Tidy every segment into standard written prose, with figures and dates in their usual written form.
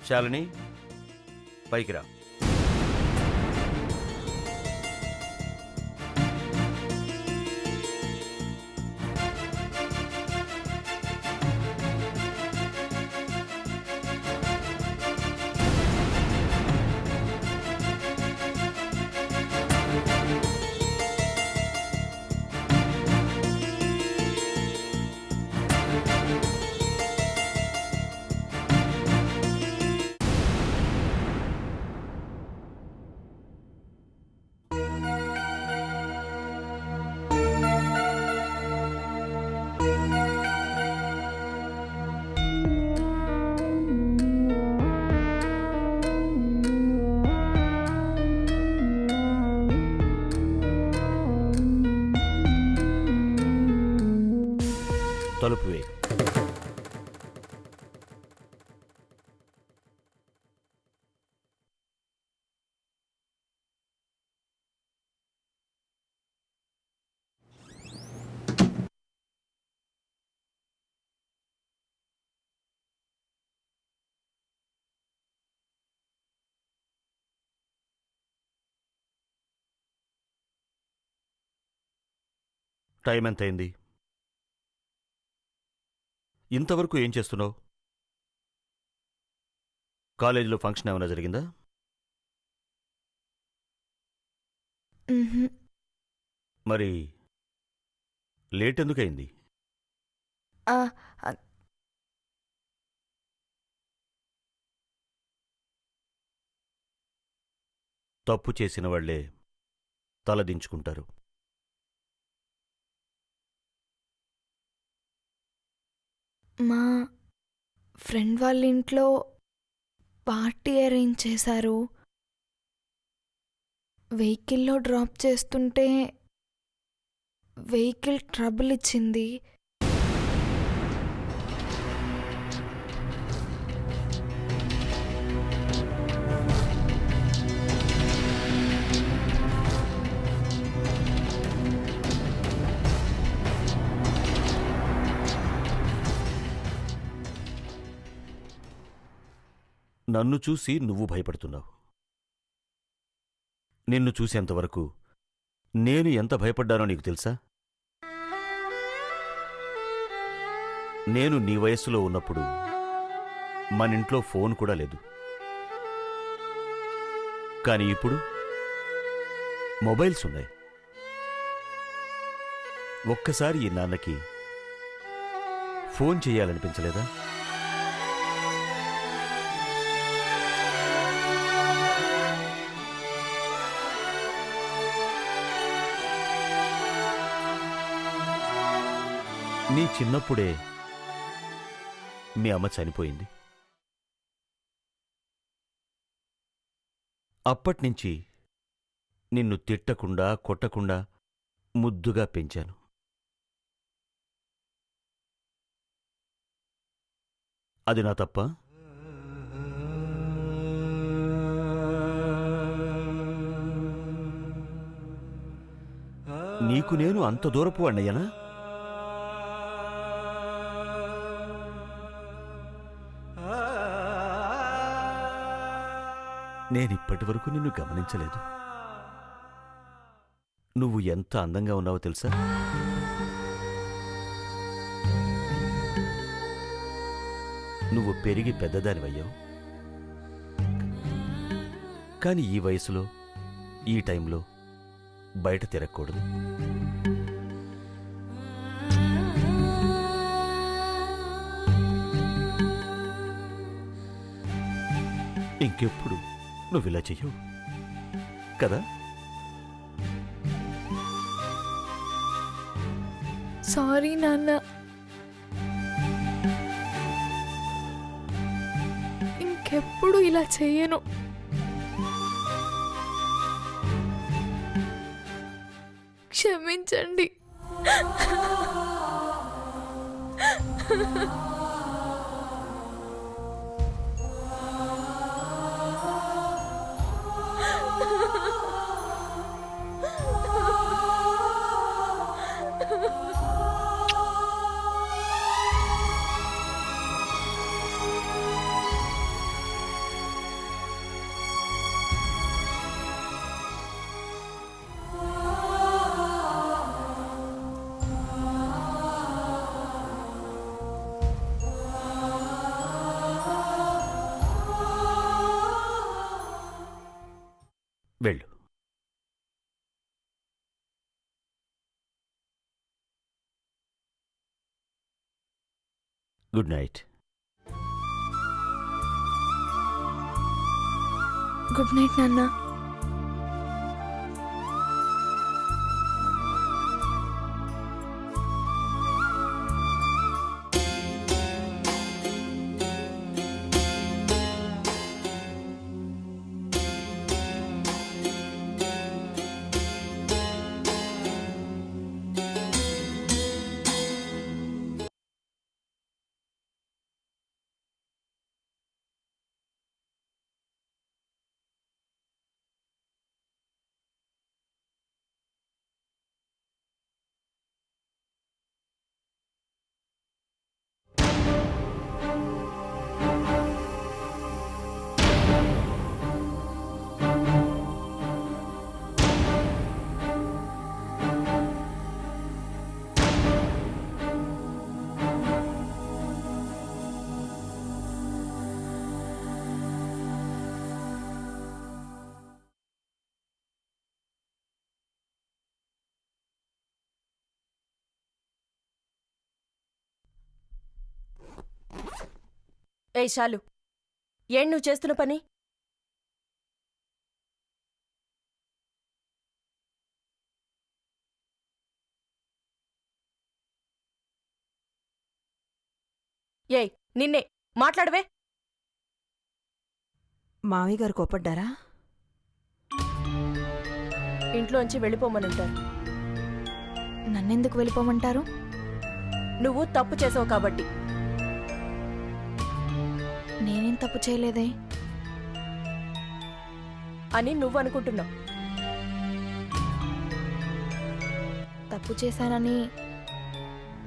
శాలిని పైకి రా. తలుపు వేయి. టైం ఎంతైంది? ఇంతవరకు ఏం చేస్తున్నావు? కాలేజీలో ఫంక్షన్ ఏమైనా జరిగిందా? మరి లేట్ ఎందుకయింది? తప్పు చేసిన వాళ్లే తలదించుకుంటారు. మా ఫ్రెండ్ వాళ్ళ ఇంట్లో పార్టీ అరేంజ్ చేశారు. వెహికల్లో డ్రాప్ చేస్తుంటే వెహికల్ ట్రబుల్ ఇచ్చింది. నన్ను చూసి నువ్వు భయపడుతున్నావు. నిన్ను చూసేంతవరకు నేను ఎంత భయపడ్డానో నీకు తెలుసా? నేను నీ వయస్సులో ఉన్నప్పుడు మనింట్లో ఫోన్ కూడా లేదు. కానీ ఇప్పుడు మొబైల్స్ ఉన్నాయి. ఒక్కసారి ఈ నాన్నకి ఫోన్ చెయ్యాలనిపించలేదా? నీ చిన్నప్పుడే మీ అమ్మ చనిపోయింది. అప్పట్నుంచి నిన్ను తిట్టకుండా కొట్టకుండా ముద్దుగా పెంచాను. అది నా తప్ప? నీకు నేను అంత దూరపు అన్నయ్యనా? నేనిప్పటి వరకు నిన్ను గమనించలేదు. నువ్వు ఎంత అందంగా ఉన్నావో తెలుసా? నువ్వు పెరిగి పెద్దదానివయ్యావు. కాని ఈ వయసులో ఈ టైంలో బయట తిరగకూడదు. ఇంకెప్పుడు నువ్విలా చెయ్యవు కదా? సారీ నాన్న. ఇంకెప్పుడు ఇలా చెయ్యను. క్షమించండి. Good night. గుడ్ నైట్ నాన్న. ఏయ్ శాలు, ఏం నువ్వు చేస్తున్న పని? ఏయ్ నిన్నే, మాట్లాడవే. మావయ్య గారు కోపడ్డారా? ఇంట్లోంచి వెళ్ళిపోమనుంటారు. నన్నెందుకు వెళ్ళిపోమంటారు? నువ్వు తప్పు చేసావు కాబట్టి. నేనేం తప్పు చేయలేదే అని నువ్వు అనుకుంటున్నావు. తప్పు చేశానని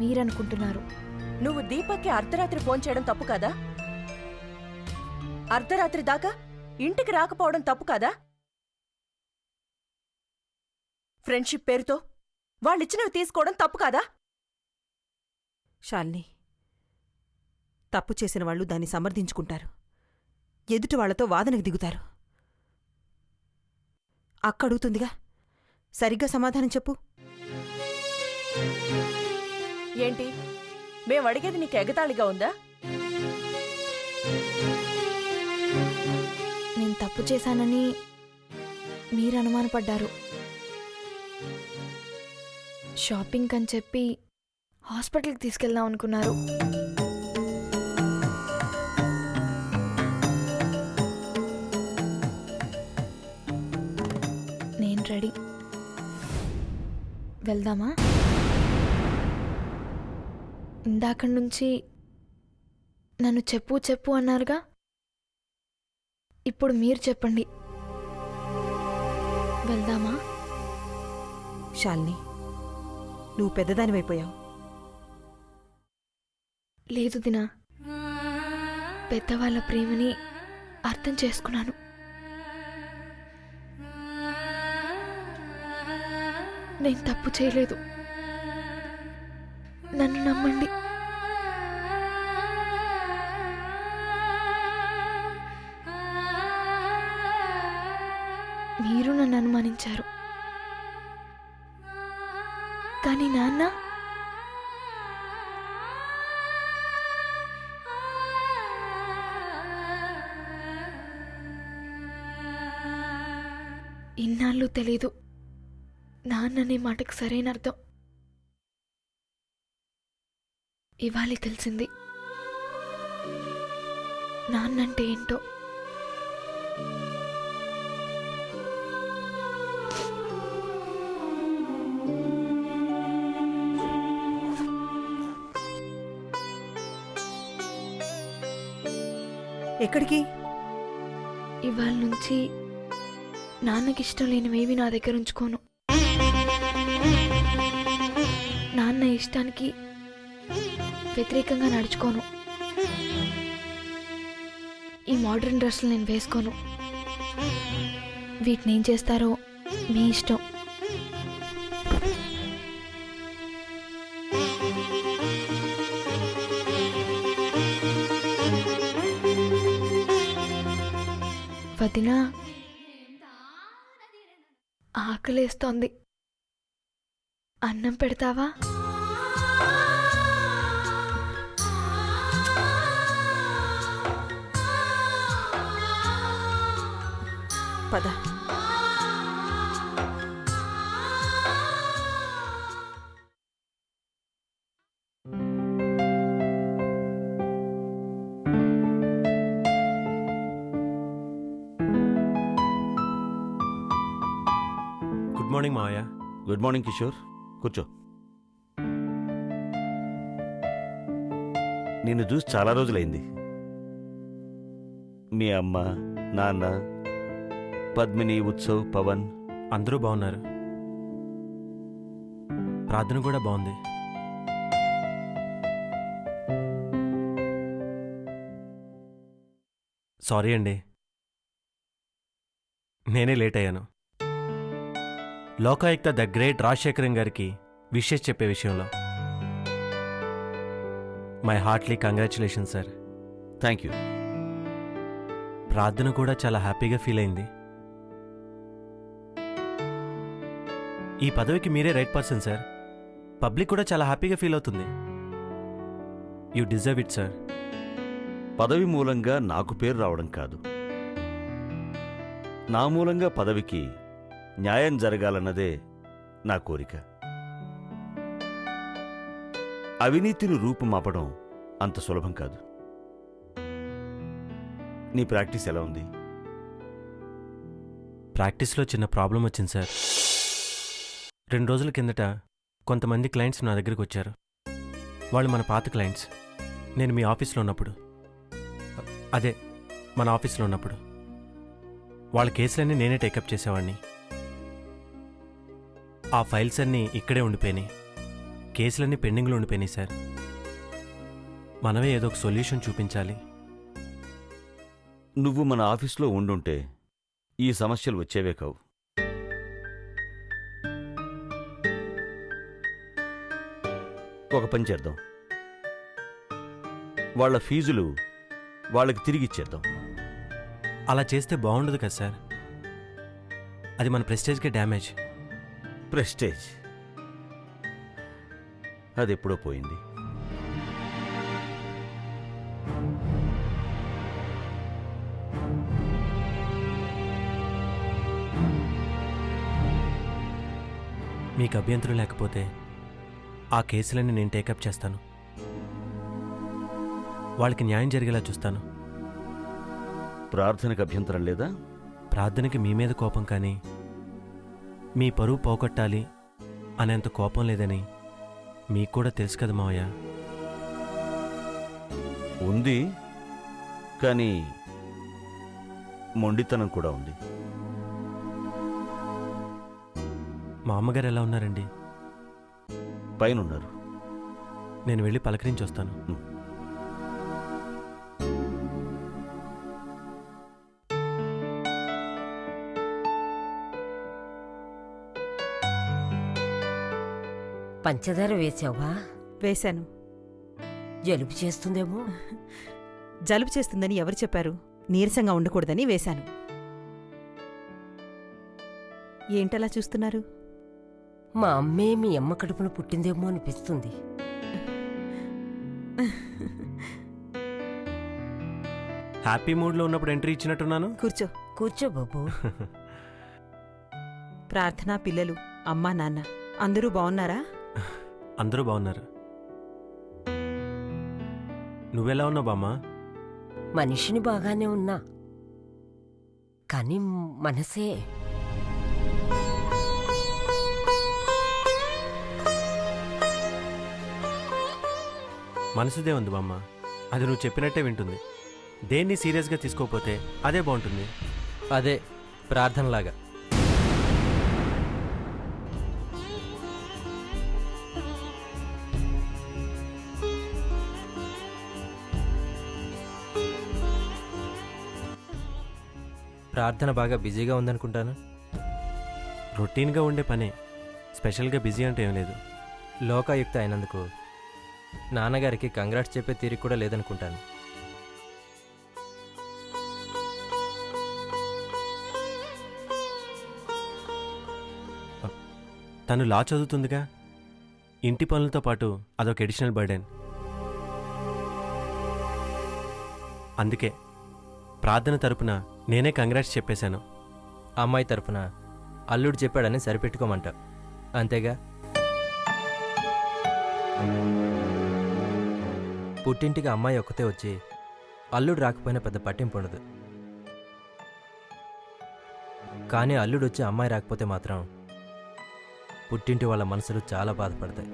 మీరనుకుంటున్నారు. నువ్వు దీపక్కి అర్ధరాత్రి ఫోన్ చేయడం తప్పు కాదా? అర్ధరాత్రి దాకా ఇంటికి రాకపోవడం తప్పు కాదా? ఫ్రెండ్షిప్ పేరుతో వాళ్ళిచ్చినవి తీసుకోవడం తప్పు కాదా? శాలిని, తప్పు చేసిన వాళ్ళు దాన్ని సమర్థించుకుంటారు, ఎదుటి వాళ్లతో వాదనకు దిగుతారు. అక్క అడుగుతుందిగా, సరిగ్గా సమాధానం చెప్పు. ఏంటి, మేం అడిగేది నీకు ఎగతాళిగా ఉందా? నేను తప్పు చేశానని మీరు అనుమానపడ్డారు. షాపింగ్ అని చెప్పి హాస్పిటల్కి తీసుకెళ్దాం అనుకున్నారు. నేను రెడీ. వెళ్దామా? ఇందాక నుంచి నన్ను చెప్పు చెప్పు అన్నారుగా, ఇప్పుడు మీరు చెప్పండి. వెళ్దామా? శాలిని, నువ్వు పెద్దదానివైపోయావు. లేదు దినా, పెద్దవాళ్ళ ప్రేమని అర్థం చేసుకున్నాను. నేను తప్పు చేయలేదు, నన్ను నమ్మండి. మీరు నన్ను అనుమానించారు, కానీ నాన్న ఇన్నాళ్ళు తెలీదు నాన్ననే మాటకు సరైన అర్థం. ఇవాళ తెలిసింది నాన్నంటే ఏంటో. ఎక్కడికి? ఇవాళ నుంచి నాన్నకిష్టం లేనివేవి నా దగ్గర ఉంచుకోను. నాన్న ఇష్టానికి వ్యతిరేకంగా నడుచుకోను. ఈ మోడర్న్ డ్రెస్సులు నేను వేసుకోను. వీటిని ఏం చేస్తారో మీ ఇష్టం. వదినా, ఆకలేస్తోంది, అన్నం పెడతావా? పద. గుడ్ మార్నింగ్ మావయ్య. గుడ్ మార్నింగ్ కిషోర్, కూర్చో. నిన్ను చూసి చాలా రోజులైంది. మీ అమ్మ, నాన్న, పద్మిని, ఉత్సవ్, పవన్ అందరూ బాగున్నారు. ప్రార్థన కూడా బాగుంది. సారీ అండి, నేనే లేట్ అయ్యాను. లోకాయుక్త ద గ్రేట్ రాజశేఖరం గారికి విషెస్ చెప్పే విషయంలో. My heartly congratulation sir. Thank you. ప్రార్థన కూడా చాలా హ్యాపీగా ఫీల్ అయింది. ఈ పదవికి మీరే రైట్ పర్సన్ సార్. పబ్లిక్ కూడా చాలా హ్యాపీగా ఫీల్ అవుతుంది. You deserve it sir. పదవి మూలంగా నాకు పేరు రావడం కాదు, నా మూలంగా పదవికి న్యాయం జరగాలన్నదే నా కోరిక. అవినీతిని రూపుమాపడం అంత సులభం కాదు. నీ ప్రాక్టీస్ ఎలా ఉంది? ప్రాక్టీస్లో చిన్న ప్రాబ్లం వచ్చింది సార్. 2 రోజుల కిందట కొంతమంది క్లయింట్స్ నా దగ్గరికి వచ్చారు. వాళ్ళు మన పాత క్లయింట్స్. నేను మీ ఆఫీస్లో ఉన్నప్పుడు, అదే మన ఆఫీస్లో ఉన్నప్పుడు వాళ్ళ కేసులన్నీ నేనే టేకప్ చేసేవాడిని. ఆ ఫైల్స్ అన్నీ ఇక్కడే ఉండిపోయినాయి. కేసులన్నీ పెండింగ్లో ఉండిపోయినాయి సార్. మనమే ఏదో ఒక సొల్యూషన్ చూపించాలి. నువ్వు మన ఆఫీస్లో ఉండుంటే ఈ సమస్యలు వచ్చేవే కావు. ఒక పని చేద్దాం, వాళ్ళ ఫీజులు వాళ్ళకి తిరిగిచ్చేద్దాం. అలా చేస్తే బాగుండదు కదా సార్. అది మన ప్రెస్టేజ్కే డ్యామేజ్. ప్రెస్టేజ్ అది ఎప్పుడో పోయింది. మీకు అభ్యంతరం లేకపోతే ఆ కేసులన్నీ నేను టేకప్ చేస్తాను. వాళ్ళకి న్యాయం జరిగేలా చూస్తాను. ప్రార్థనకు అభ్యంతరం లేదా? ప్రార్థనకి మీ మీద కోపం కానీ మీ పరువు పోగొట్టాలి అనేంత కోపం లేదని మీకు కూడా తెలుసు కదా మావయ్య. ఉంది, కానీ మొండితనం కూడా ఉంది. మా అమ్మగారు ఎలా ఉన్నారండి? పైనున్నారు. నేను వెళ్ళి పలకరించి వస్తాను. పంచదార వేసావా? వేశాను. జలుబు చేస్తుందేమో. జలుబు చేస్తుందని ఎవరు చెప్పారు? నీరసంగా ఉండకూడదని వేశాను. ఏంటలా చూస్తున్నారు? మా అమ్మే మీ అమ్మ కడుపున పుట్టిందేమో అనిపిస్తుంది. హ్యాపీ మూడ్లో ఉన్నప్పుడు ఎంట్రీ ఇచ్చినట్టున్నాను. కూర్చో. కూర్చో బాబు. ప్రార్థన, పిల్లలు, అమ్మా, నాన్న అందరూ బాగున్నారా? అందరూ బాగున్నారు. నువ్వెలా ఉన్నావు బామ్మా? మనిషిని బాగానే ఉన్నా, కానీ మనసే. మనసుదే ఉంది బామ్మ. అది నువ్వు చెప్పినట్టే వింటుంది. దేన్ని సీరియస్గా తీసుకోకపోతే అదే బాగుంటుంది. అదే ప్రార్థనలాగా. ప్రార్థన బాగా బిజీగా ఉందనుకుంటాను. రొటీన్గా ఉండే పనే, స్పెషల్గా బిజీ అంటే ఏం లేదు. లోకాయుక్త అయినందుకు నాన్నగారికి కంగ్రాట్స్ చెప్పే తీరిక కూడా లేదనుకుంటాను. తను లా చదువుతుందిగా, ఇంటి పనులతో పాటు అదొక ఎడిషనల్ బర్డెన్. అందుకే ప్రార్థన తరపున నేనే కంగ్రాట్స్ చెప్పేశాను. అమ్మాయి తరఫున అల్లుడు చెప్పాడని సరిపెట్టుకోమంటావు అంతేగా? పుట్టింటికి అమ్మాయి ఒక్కతే వచ్చి అల్లుడు రాకపోయినా పెద్ద పట్టింపు ఉండదు. కానీ అల్లుడు వచ్చి అమ్మాయి రాకపోతే మాత్రం పుట్టింటి వాళ్ళ మనసులు చాలా బాధపడతాయి.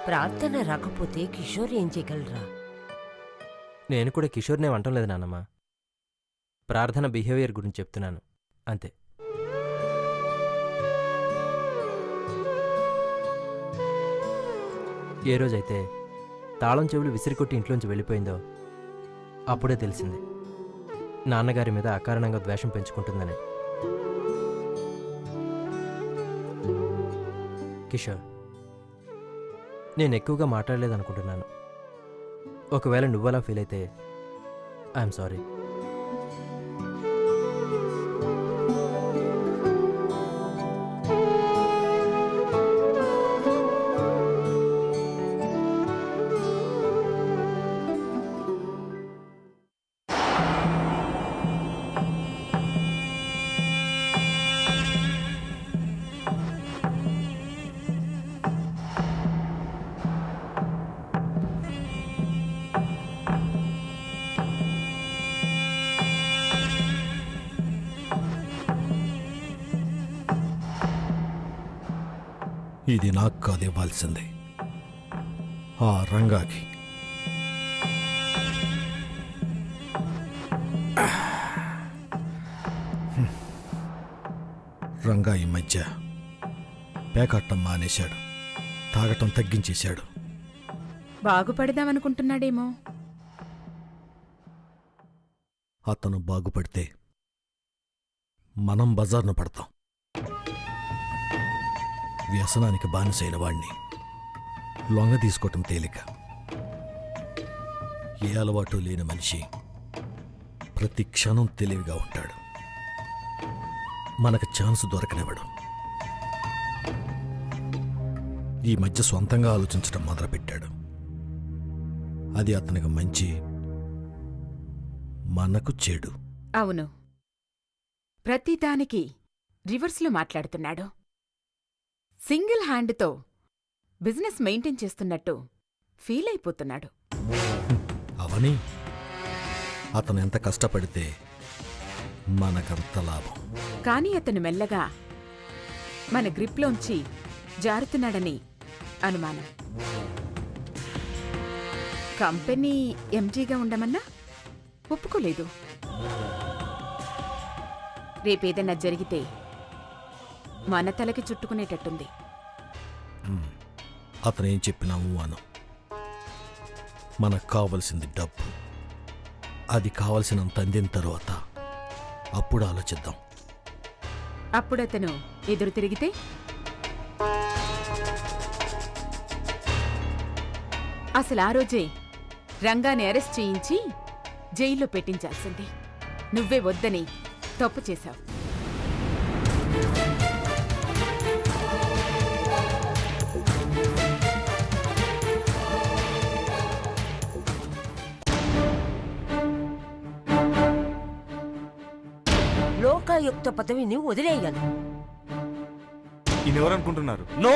ప్రార్థన రాకపోతే కిషోర్ ఏం చేయగలరా? నేను కూడా కిషోర్నే అంటం లేదు నాన్నమ్మ. ప్రార్థన బిహేవియర్ గురించి చెప్తున్నాను అంతే. ఏ రోజైతే తాళం చెవులు విసిరికొట్టి ఇంట్లోంచి వెళ్ళిపోయిందో అప్పుడే తెలిసింది నాన్నగారి మీద అకారణంగా ద్వేషం పెంచుకుంటుందని. కిషోర్, నేను ఎక్కువగా మాట్లాడలేదనుకుంటున్నాను. ఒకవేళ నువ్వలా ఫీల్ అయితే ఐఎమ్ సారీ. ఇది నాకు కాదు ఇవ్వాల్సింది, ఆ రంగాకి. రంగా ఈ మధ్య పేకట్టం మానేశాడు, తాగటం తగ్గించేశాడు. బాగుపడదామనుకుంటున్నాడేమో. అతను బాగుపడితే మనం బజార్ను పడతాం. వ్యసనానికి బానిసైన వాణ్ణి లొంగ తీసుకోవటం తేలిక. ఏ అలవాటు లేని మనిషి ప్రతి క్షణం తెలివిగా ఉంటాడు. మనకు ఛాన్స్ దొరకనివ్వడు. ఈ మధ్య సొంతంగా ఆలోచించడం మొదలుపెట్టాడు. అది అతనికి మంచి, మనకు చెడు. అవును, ప్రతిదానికి రివర్స్లో మాట్లాడుతున్నాడు. సింగిల్ హ్యాండ్తో బిజినెస్ మెయింటైన్ చేస్తున్నట్టు ఫీల్ అయిపోతున్నాడు. అవని, అతను ఎంత కష్టపడితే మనకంత లాభం. కానీ అతను మెల్లగా మన గ్రిప్లోంచి జారుతున్నాడని అనుమానం. కంపెనీ ఎండీగా ఉండమన్నా ఒప్పుకోలేదు. రేపేదన్నా జరిగితే మన తలకి చుట్టుకునేటట్టుంది. అతను ఏం చెప్పినాము అను. మనకు కావలసింది డబ్బు. అది కావలసినంత అందిన తర్వాత అప్పుడు ఆలోచిద్దాం. అప్పుడతను ఎదురు తిరిగితే అసలు ఆ రోజే రంగాన్ని అరెస్ట్ చేయించి జైల్లో పెట్టించాల్సింది. నువ్వే వద్దని తప్పు చేశావు. లోకాయుక్త పదవిని వదిలేయాలి. ఈయనెవరనుకుంటున్నారు? నో,